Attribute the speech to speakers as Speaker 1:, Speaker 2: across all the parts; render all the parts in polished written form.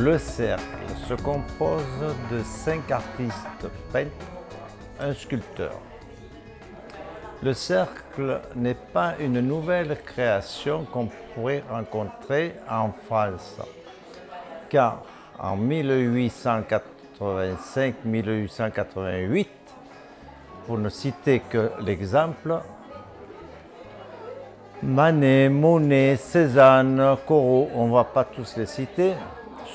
Speaker 1: Le cercle se compose de 5 artistes peintres, un sculpteur. Le cercle n'est pas une nouvelle création qu'on pourrait rencontrer en France, car en 1885-1888, pour ne citer que l'exemple, Manet, Monet, Cézanne, Corot, on ne va pas tous les citer,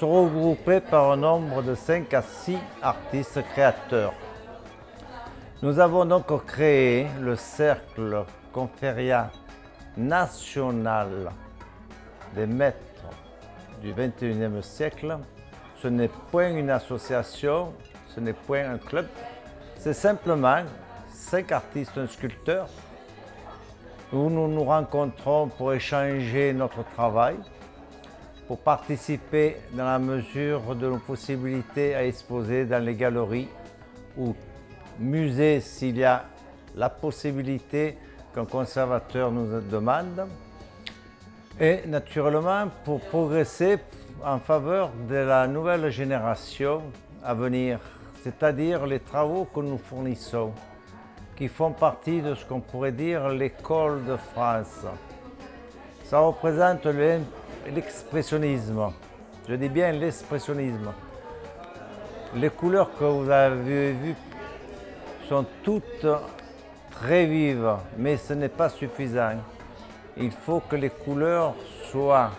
Speaker 1: sont regroupés par un nombre de 5 à 6 artistes créateurs. Nous avons donc créé le Cercle Conféria National des Maîtres du XXIe siècle. Ce n'est point une association, ce n'est point un club, c'est simplement 5 artistes, un sculpteur, où nous nous rencontrons pour échanger notre travail, pour participer dans la mesure de nos possibilités à exposer dans les galeries ou musées s'il y a la possibilité qu'un conservateur nous demande, et naturellement pour progresser en faveur de la nouvelle génération à venir, c'est-à-dire les travaux que nous fournissons, qui font partie de ce qu'on pourrait dire l'école de France. Ça représente l'expressionnisme, je dis bien l'expressionnisme. Les couleurs que vous avez vues sont toutes très vives, mais ce n'est pas suffisant. Il faut que les couleurs soient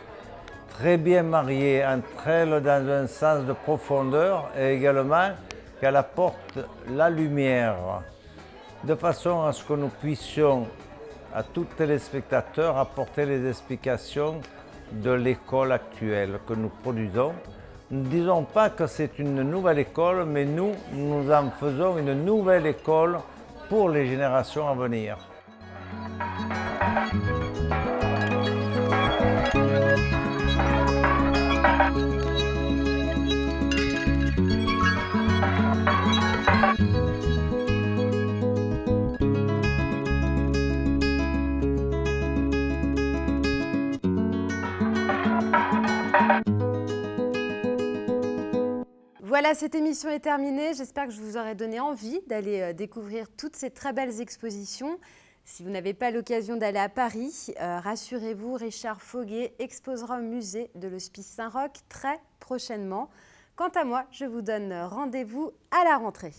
Speaker 1: très bien mariées entre elles dans un sens de profondeur et également qu'elles apportent la lumière, de façon à ce que nous puissions, à tous les téléspectateurs, apporter les explications de l'école actuelle que nous produisons. Nous ne disons pas que c'est une nouvelle école, mais nous en faisons une nouvelle école pour les générations à venir.
Speaker 2: Voilà, cette émission est terminée. J'espère que je vous aurai donné envie d'aller découvrir toutes ces très belles expositions. Si vous n'avez pas l'occasion d'aller à Paris, rassurez-vous, Richard Foguet exposera au musée de l'Hospice Saint-Roch très prochainement. Quant à moi, je vous donne rendez-vous à la rentrée.